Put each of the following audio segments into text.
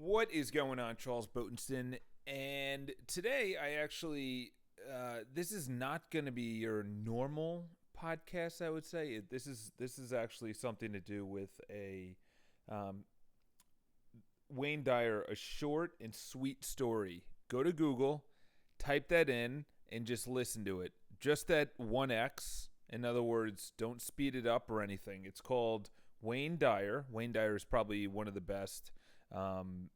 What is going on, Charles Botenston? And today I actually, this is not going to be your normal podcast. I would say this is actually something to do with a um, Wayne Dyer, a short and sweet story. Go to Google, type that in, and just listen to it. Just that 1x. In other words, don't speed it up or anything. It's called Wayne Dyer. Wayne Dyer is probably one of the best um,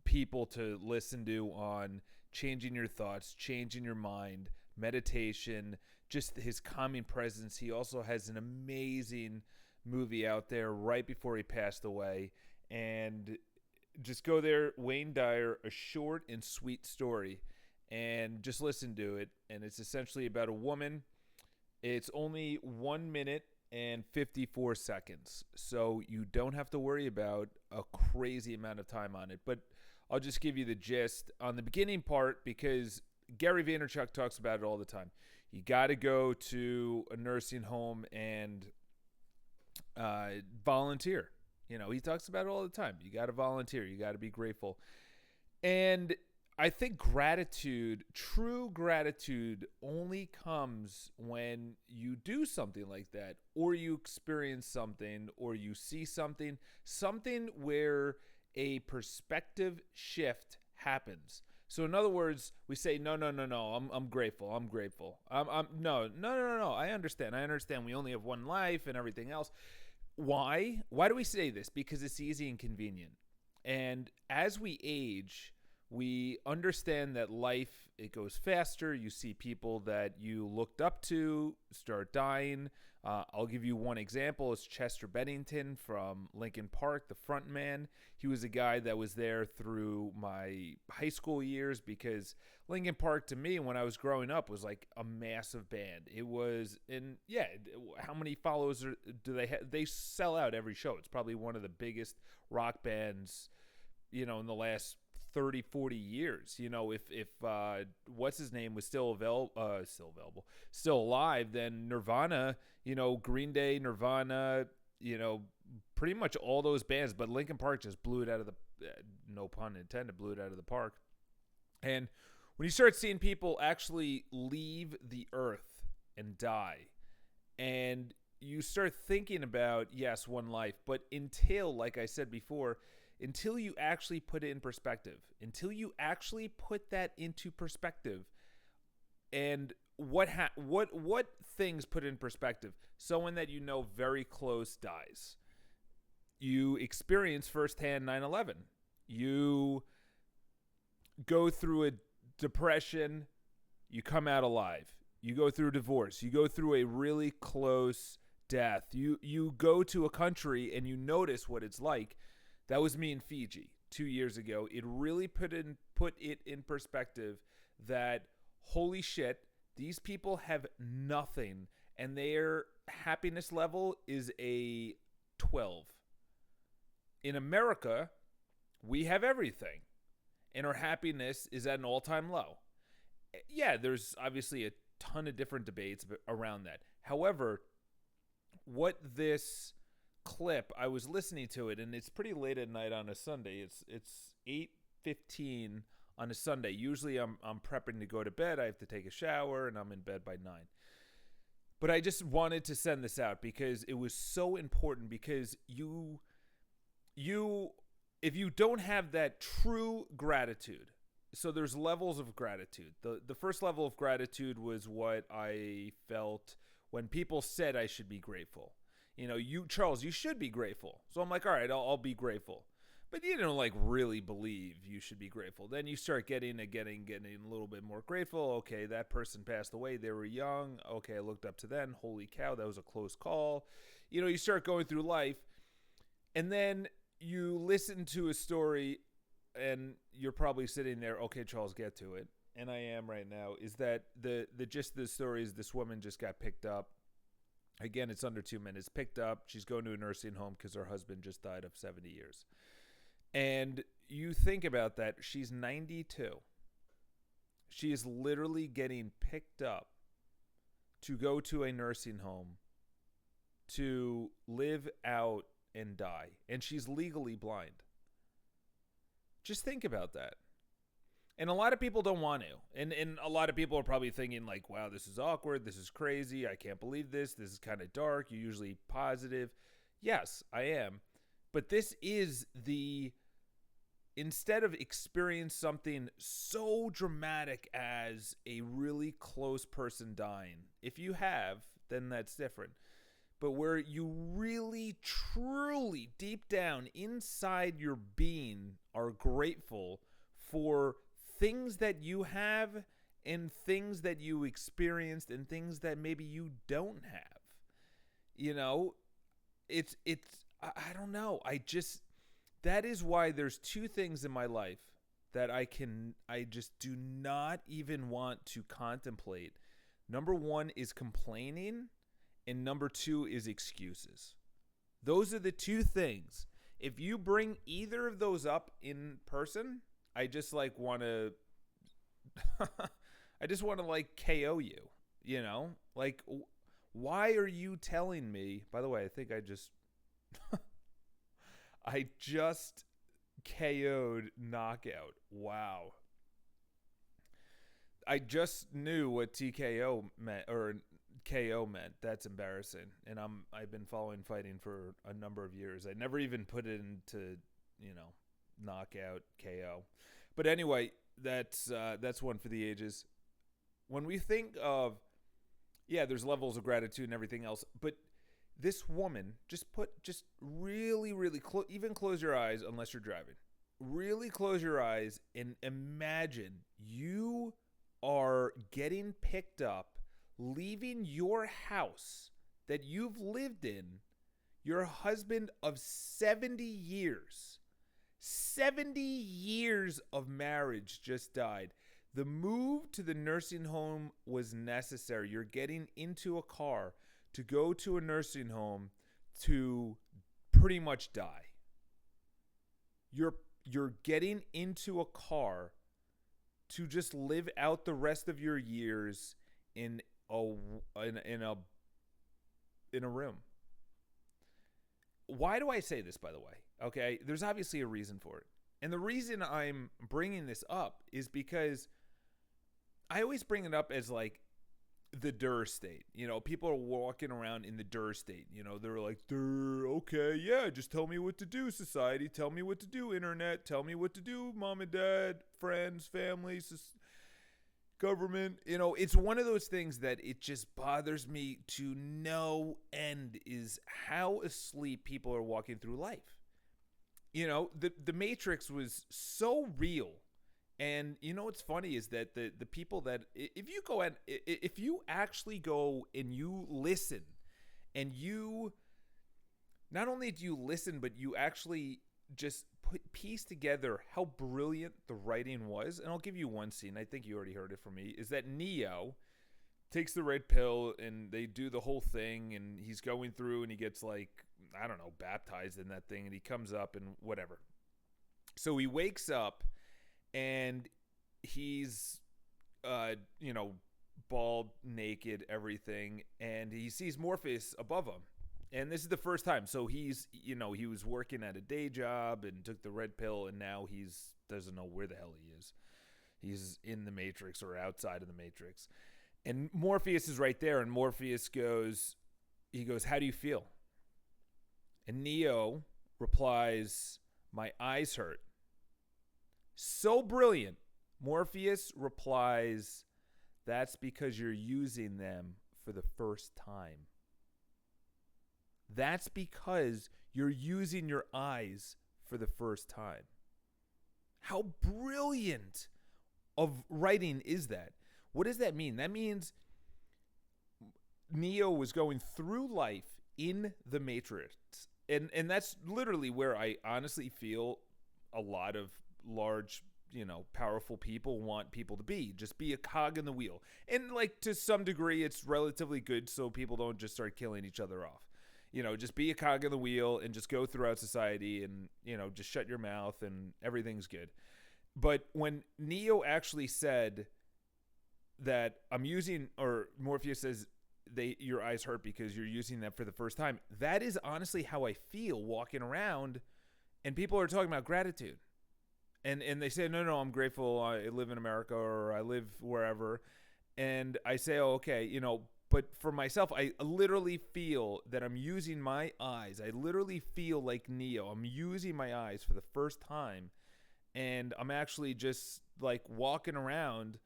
people to listen to on changing your thoughts, changing your mind, meditation, just his calming presence. He also has an amazing movie out there right before he passed away. And just go there, Wayne Dyer, a short and sweet story, and just listen to it. And it's essentially about a woman. It's only 1 minute and 54 seconds. So you don't have to worry about a crazy amount of time on it. But I'll just give you the gist on the beginning part because Gary Vaynerchuk talks about it all the time. You got to go to a nursing home and volunteer. You know, he talks about it all the time. You got to volunteer. You got to be grateful. And I think gratitude, true gratitude, only comes when you do something like that, or you experience something, or you see something where a perspective shift happens. So in other words, we say, no, no, no, no, I'm grateful. I'm grateful. No, no, no, no, no. I understand. We only have one life and everything else. Why? Why do we say this? Because it's easy and convenient. And as we age, we understand that life, it goes faster. You see people that you looked up to start dying. I'll give you one example. It's Chester Bennington from Linkin Park, the front man. He was a guy that was there through my high school years because Linkin Park to me when I was growing up was like a massive band. It was, and yeah, how many followers do they have? They sell out every show. It's probably one of the biggest rock bands, in the last 30, 40 years. If what's his name was still available, still alive, then Nirvana, Green Day, Nirvana, pretty much all those bands, but Linkin Park just blew it out of the, no pun intended, blew it out of the park. And when you start seeing people actually leave the earth and die, and you start thinking about, yes, one life, but until, like I said before, until you actually put it in perspective, and what things put in perspective? Someone that very close dies. You experience firsthand 9/11. You go through a depression, you come out alive. You go through a divorce. You go through a really close death. You go to a country and you notice what it's like. That was me in Fiji 2 years ago. It really put it in perspective that, holy shit, these people have nothing and their happiness level is a 12. In America, we have everything and our happiness is at an all-time low. Yeah, there's obviously a ton of different debates around that. However, what this clip, I was listening to it, and it's pretty late at night on a Sunday. It's 8:15 on a Sunday. Usually I'm prepping to go to bed. I have to take a shower, and I'm in bed by 9. But I just wanted to send this out because it was so important, because you if you don't have that true gratitude, so there's levels of gratitude. The first level of gratitude was what I felt when people said I should be grateful. Charles, you should be grateful. So I'm like, all right, I'll be grateful. But you don't really believe you should be grateful. Then you start getting a little bit more grateful. Okay, that person passed away. They were young. Okay, I looked up to them. Holy cow, that was a close call. You start going through life, and then you listen to a story, and you're probably sitting there, okay, Charles, get to it. And I am right now, is that the gist of the story is this woman just got picked up. Again, it's under 2 minutes. Picked up. She's going to a nursing home because her husband just died of 70 years. And you think about that. She's 92. She is literally getting picked up to go to a nursing home to live out and die. And she's legally blind. Just think about that. And a lot of people don't want to. And a lot of people are probably thinking like, wow, this is awkward. This is crazy. I can't believe this. This is kind of dark. You're usually positive. Yes, I am. But this is instead of experience something so dramatic as a really close person dying, if you have, then that's different. But where you really, truly, deep down inside your being are grateful for things that you have and things that you experienced and things that maybe you don't have. You know, I don't know. That is why there's two things in my life that I just do not even want to contemplate. Number one is complaining, and number two is excuses. Those are the two things. If you bring either of those up in person, I just like want to I just want to like KO you, you know? Like, why are you telling me? By the way, I think I just I just KO'd Knockout. Wow. I just knew what TKO meant, or KO meant. That's embarrassing. And I've been following fighting for a number of years. I never even put it into, knockout, KO. But anyway, that's one for the ages. When we think of, there's levels of gratitude and everything else, but this woman, just really, really close, even close your eyes unless you're driving. Really close your eyes and imagine you are getting picked up, leaving your house that you've lived in, your husband of 70 years. 70 years of marriage just died. The move to the nursing home was necessary. You're getting into a car to go to a nursing home to pretty much die. You're getting into a car to just live out the rest of your years in a room. Why do I say this, by the way? Okay, there's obviously a reason for it. And the reason I'm bringing this up is because I always bring it up as like the DER state. People are walking around in the DER state. They're like, DER, okay, yeah, just tell me what to do, society. Tell me what to do, internet. Tell me what to do, mom and dad, friends, family, government. It's one of those things that it just bothers me to no end is how asleep people are walking through life. The Matrix was so real. And what's funny is that the people that if you actually go and you listen, and you not only do you listen, but you actually just piece together how brilliant the writing was. And I'll give you one scene. I think you already heard it from me. Is that Neo takes the red pill and they do the whole thing, and he's going through and he gets baptized in that thing, and he comes up and whatever. So he wakes up. And he's, bald, naked, everything. And he sees Morpheus above him. And this is the first time. So he's, he was working at a day job and took the red pill. And now doesn't know where the hell he is. He's in the Matrix or outside of the Matrix. And Morpheus is right there. And Morpheus goes, how do you feel? And Neo replies, my eyes hurt. So brilliant. Morpheus replies, that's because you're using them for the first time. That's because you're using your eyes for the first time. How brilliant of writing is that? What does that mean? That means Neo was going through life in the Matrix. And that's literally where I honestly feel a lot of large, powerful people want people to be. Just be a cog in the wheel. And to some degree, it's relatively good so people don't just start killing each other off. Just be a cog in the wheel and just go throughout society and, just shut your mouth and everything's good. But when Neo actually said that Morpheus says your eyes hurt because you're using them for the first time, that is honestly how I feel walking around and people are talking about gratitude. And they say, no, I'm grateful. I live in America or I live wherever. And I say, oh, okay, but for myself, I literally feel that I'm using my eyes. I literally feel like Neo. I'm using my eyes for the first time. And I'm actually just like walking around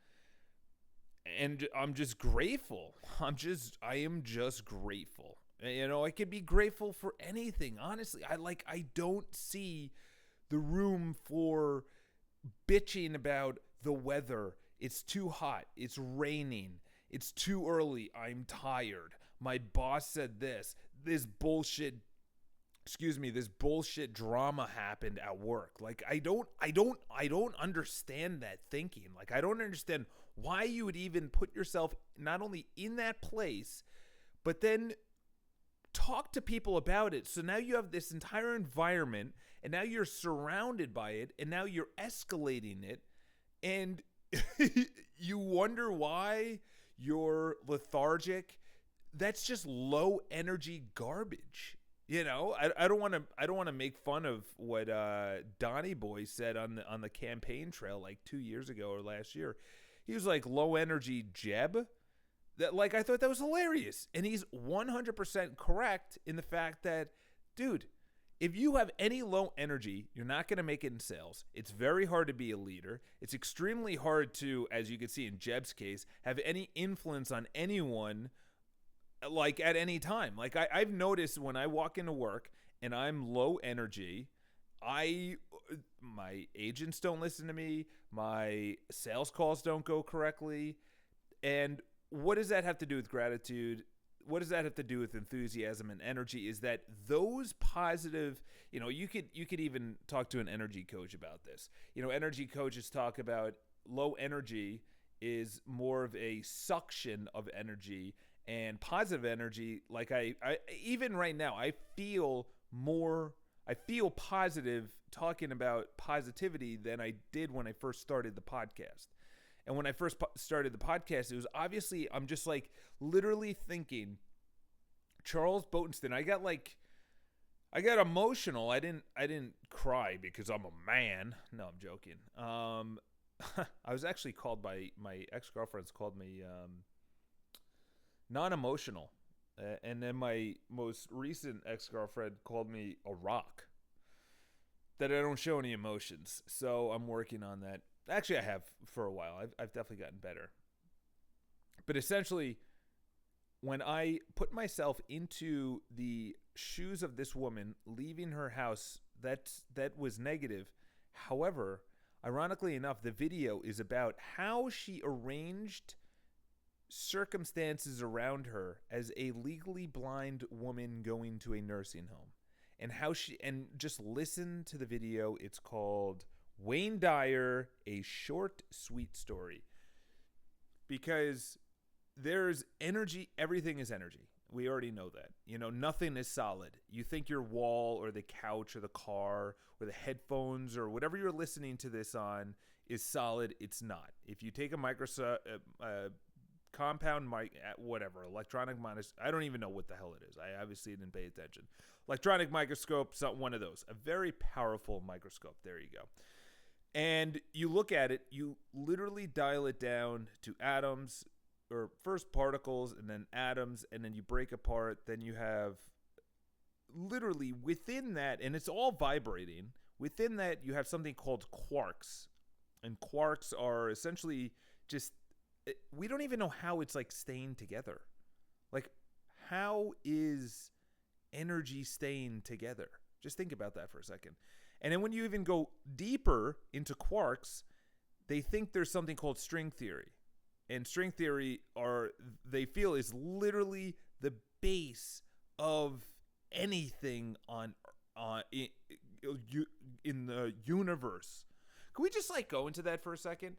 and I'm just grateful. I am just grateful. I could be grateful for anything. Honestly, I don't see the room for bitching about the weather. It's too hot. It's raining. It's too early. I'm tired. My boss said this. This bullshit drama happened at work. Like I don't understand that thinking. Like I don't understand why you would even put yourself not only in that place, but then talk to people about it. So now you have this entire environment and now you're surrounded by it and now you're escalating it and you wonder why you're lethargic. That's just low energy garbage. I don't want to make fun of what Donnie Boy said on the campaign trail like 2 years ago or last year. He was like low energy Jeb. That I thought that was hilarious, and he's 100% correct in the fact that, dude, if you have any low energy, you're not going to make it in sales. It's very hard to be a leader. It's extremely hard to, as you can see in Jeb's case, have any influence on anyone like at any time. Like I've noticed when I walk into work and I'm low energy, my agents don't listen to me, my sales calls don't go correctly. And what does that have to do with gratitude? What does that have to do with enthusiasm and energy? Is that those positive, you could even talk to an energy coach about this. Energy coaches talk about low energy is more of a suction of energy, and positive energy, like I even right now, I feel positive talking about positivity than I did when I first started the podcast. And when I first started the podcast, it was obviously, I'm just like literally thinking, Charles Botenstein, I got emotional. I didn't cry because I'm a man. No, I'm joking. I was actually called by my ex-girlfriends called me non-emotional. And then my most recent ex-girlfriend called me a rock. That I don't show any emotions. So I'm working on that. Actually, I have for a while. I've definitely gotten better. But essentially, when I put myself into the shoes of this woman leaving her house, that was negative. However, ironically enough, the video is about how she arranged circumstances around her as a legally blind woman going to a nursing home. And just listen to the video. It's called Wayne Dyer, A Short, Sweet Story. Because there's energy. Everything is energy. We already know that. Nothing is solid. You think your wall or the couch or the car or the headphones or whatever you're listening to this on is solid. It's not. If you take a compound mic, whatever, electronic microscope, I don't even know what the hell it is. I obviously didn't pay attention. Electronic microscope, one of those. A very powerful microscope. There you go. And you look at it, you literally dial it down to atoms, or first particles and then atoms, and then you break apart. Then you have literally within that, and it's all vibrating, within that you have something called quarks. And quarks are essentially just, we don't even know how it's like staying together. Like, how is energy staying together? Just think about that for a second. And then when you even go deeper into quarks, they think there's something called string theory. And string theory they feel is literally the base of anything in the universe. Can we just go into that for a second?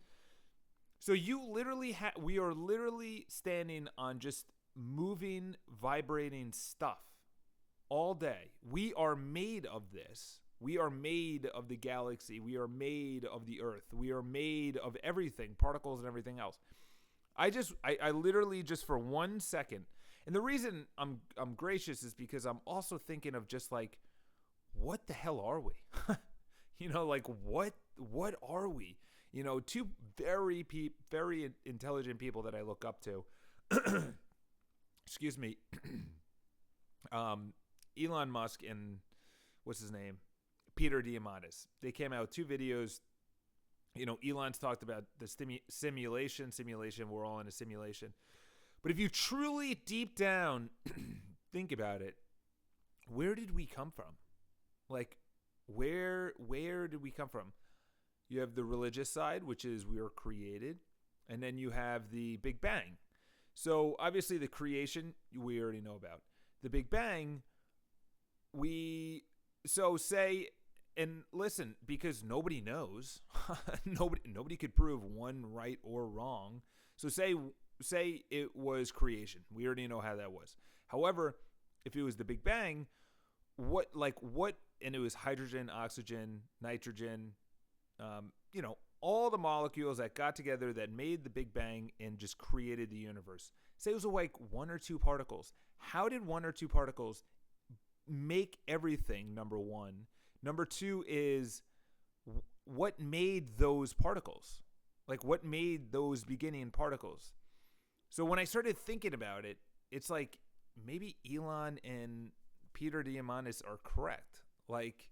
So we are literally standing on just moving, vibrating stuff all day. We are made of this. We are made of the galaxy. We are made of the earth. We are made of everything, particles and everything else. I literally just for 1 second, and the reason I'm gracious is because I'm also thinking of just what the hell are we? What what are we? Two very intelligent people that I look up to. Excuse me. Elon Musk and what's his name? Peter Diamandis. They came out with 2 videos. Elon's talked about the simulation. We're all in a simulation. But if you truly deep down think about it, where did we come from? Like, where did we come from? You have the religious side, which is we were created, and then you have the Big Bang. So obviously the creation we already know about. The Big Bang, and listen, because nobody knows, nobody could prove one right or wrong. So say it was creation. We already know how that was. However, if it was the Big Bang, what, and it was hydrogen, oxygen, nitrogen, all the molecules that got together that made the Big Bang and just created the universe. Say it was like 1 or 2 particles. How did 1 or 2 particles make everything, number one? Number 2 is what made those particles? Like, what made those beginning particles? So when I started thinking about it, it's like maybe Elon and Peter Diamandis are correct. Like,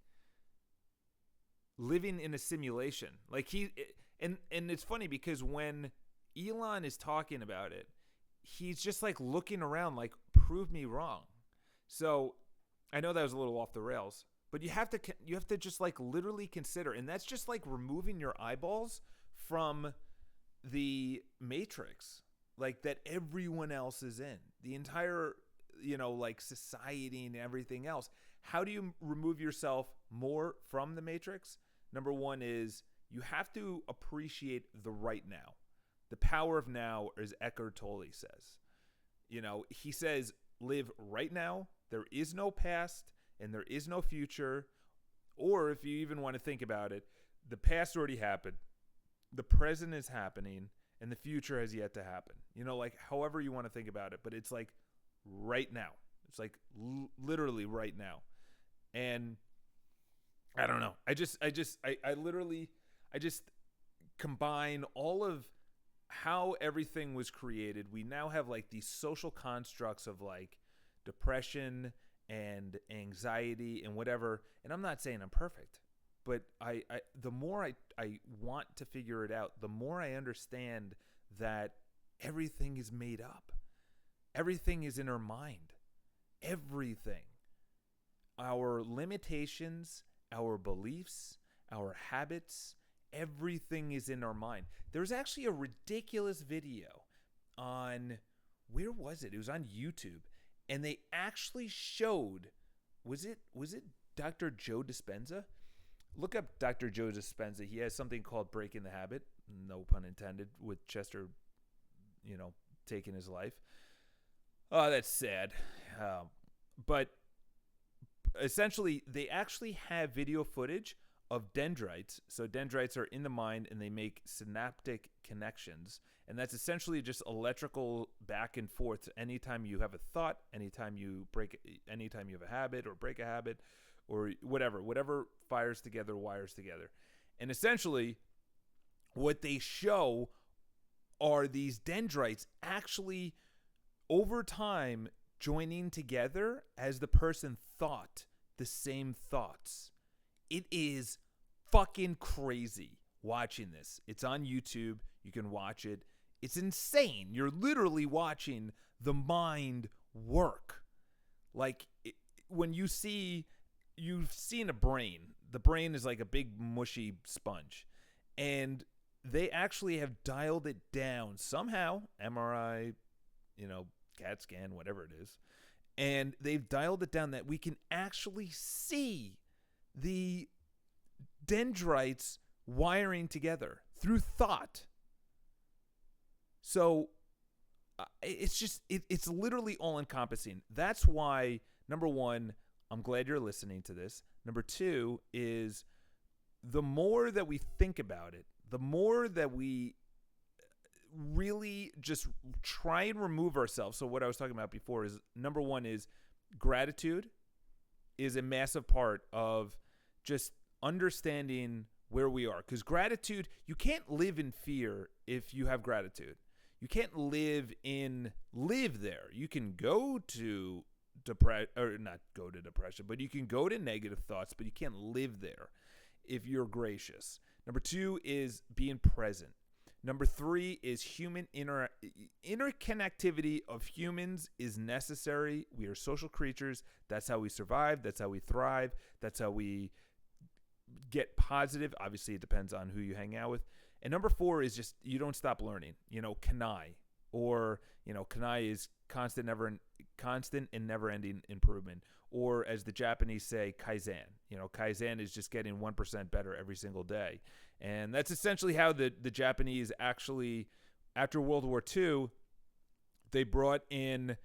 living in a simulation. Like, and it's funny because when Elon is talking about it, he's just like looking around like, prove me wrong. So I know that was a little off the rails, but you have to just like literally consider, and that's just like removing your eyeballs from the matrix, like that everyone else is in, the entire, like society and everything else. How do you remove yourself more from the matrix? Number 1 is you have to appreciate the right now. The power of now, as Eckhart Tolle says. He says, live right now. There is no past and there is no future. Or if you even want to think about it, the past already happened. The present is happening and the future has yet to happen. Like however you want to think about it, but it's like right now. It's like literally right now. And I don't know. I just combine all of how everything was created. We now have like these social constructs of like depression and anxiety and whatever. And I'm not saying I'm perfect, but the more I want to figure it out, the more I understand that everything is made up. Everything is in our mind. Everything. Our limitations, our beliefs, our habits, everything is in our mind. There's actually a ridiculous video on, where was it? It was on YouTube. And they actually showed, was it Dr. Joe Dispenza? Look up Dr. Joe Dispenza. He has something called Breaking the Habit, no pun intended, with Chester, taking his life. Oh, that's sad. But essentially, they actually have video footage of dendrites. So dendrites are in the mind and they make synaptic connections. And that's essentially just electrical back and forth. Anytime you have a thought, anytime you have a habit or break a habit or whatever fires together, wires together. And essentially what they show are these dendrites actually over time joining together as the person thought the same thoughts. It is fucking crazy watching this. It's on YouTube. You can watch it. It's insane. You're literally watching the mind work. Like when you've seen a brain. The brain is like a big mushy sponge. And they actually have dialed it down somehow. MRI, CAT scan, whatever it is. And they've dialed it down that we can actually see the dendrites wiring together through thought. So it's literally all encompassing. That's why, number 1, I'm glad you're listening to this. Number 2 is the more that we think about it, the more that we really just try and remove ourselves. So what I was talking about before is, number 1 is gratitude is a massive part of just understanding where we are. Because gratitude, you can't live in fear if you have gratitude. You can't live there. You can go to not go to depression, but you can go to negative thoughts, but you can't live there if you're gracious. Number 2 is being present. Number 3 is human interconnectivity of humans is necessary. We are social creatures. That's how we survive. That's how we thrive. That's how we get positive. Obviously, it depends on who you hang out with. And number 4 is just you don't stop learning. Kanai, or kanai is constant and never-ending improvement, or as the Japanese say, Kaizen. Kaizen is just getting 1% better every single day, and that's essentially how the Japanese actually, after World War II, they brought in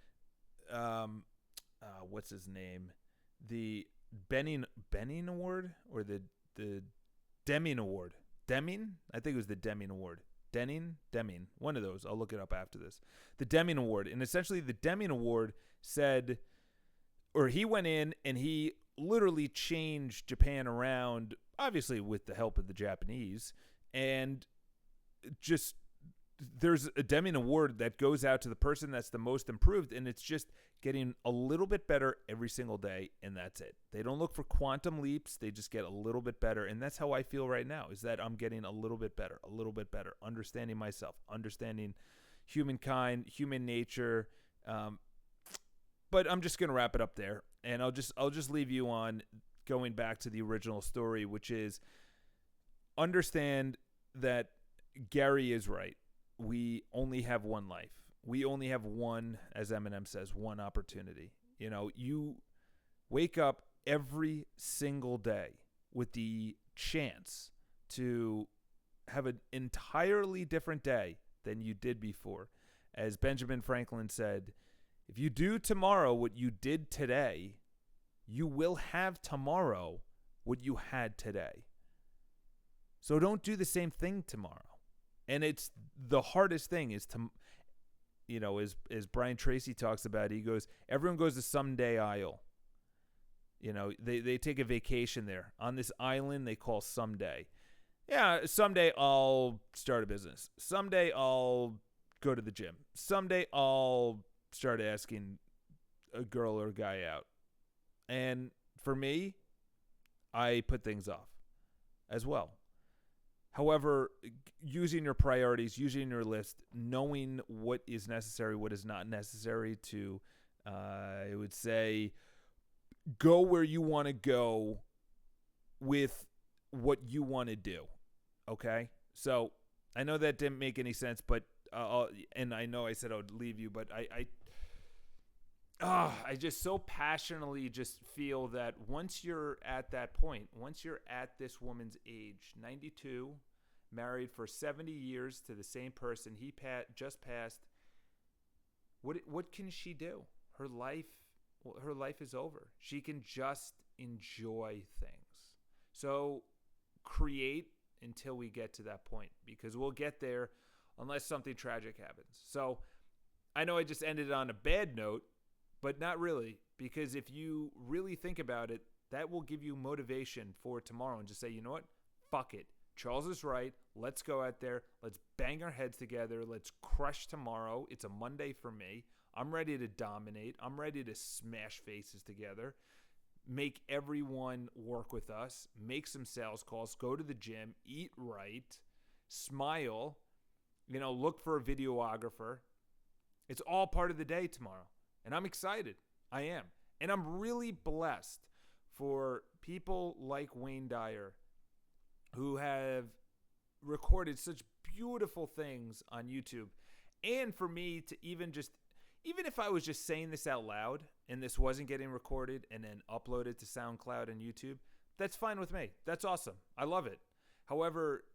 what's his name, the Benning Award, or the Deming Award. Deming? I think it was the Deming Award. Deming. One of those. I'll look it up after this. The Deming Award. And essentially the Deming Award said, or he went in and he literally changed Japan around, obviously with the help of the Japanese. And just, there's a Deming Award that goes out to the person that's the most improved, and it's just getting a little bit better every single day, and that's it. They don't look for quantum leaps. They just get a little bit better, and that's how I feel right now, is that I'm getting a little bit better, understanding myself, understanding humankind, human nature. But I'm just going to wrap it up there, and I'll just leave you on going back to the original story, which is understand that Gary is right. We only have one life. We only have one, as Eminem says, one opportunity. You wake up every single day with the chance to have an entirely different day than you did before. As Benjamin Franklin said, if you do tomorrow what you did today, you will have tomorrow what you had today. So don't do the same thing tomorrow. And it's the hardest thing is to, as Brian Tracy talks about, he goes, everyone goes to Someday Isle. They take a vacation there on this island they call Someday. Yeah, someday I'll start a business. Someday I'll go to the gym. Someday I'll start asking a girl or a guy out. And for me, I put things off as well. However, using your priorities, using your list, knowing what is necessary, what is not necessary to, I would say, go where you want to go with what you want to do. Okay? So I know that didn't make any sense, but and I know I said I would leave you, but I just so passionately just feel that once you're at that point, once you're at this woman's age, 92, married for 70 years to the same person he just passed, what can she do? Her life is over. She can just enjoy things. So create until we get to that point, because we'll get there unless something tragic happens. So I know I just ended on a bad note, but not really, because if you really think about it, that will give you motivation for tomorrow and just say, you know what? Fuck it. Charles is right. Let's go out there. Let's bang our heads together. Let's crush tomorrow. It's a Monday for me. I'm ready to dominate. I'm ready to smash faces together. Make everyone work with us. Make some sales calls. Go to the gym. Eat right. Smile. Look for a videographer. It's all part of the day tomorrow. And I'm excited. I am. And I'm really blessed for people like Wayne Dyer, who have recorded such beautiful things on YouTube. And for me to even if I was just saying this out loud and this wasn't getting recorded and then uploaded to SoundCloud and YouTube, that's fine with me. That's awesome. I love it. However,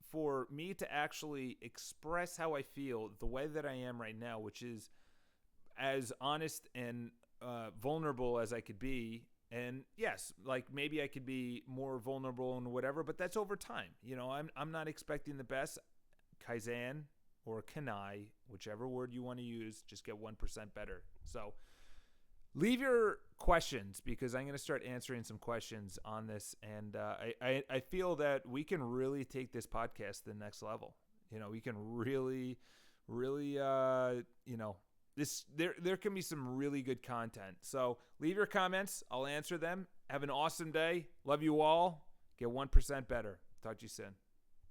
for me to actually express how I feel the way that I am right now, which is as honest and vulnerable as I could be, and yes, like maybe I could be more vulnerable and whatever, but that's over time. I'm not expecting the best. Kaizen or Kanai, whichever word you want to use, just get 1% better. So leave your questions, because I'm going to start answering some questions on this. And I feel that we can really take this podcast to the next level. We can really, really, there can be some really good content. So leave your comments. I'll answer them. Have an awesome day. Love you all. Get 1% better. Talk to you soon.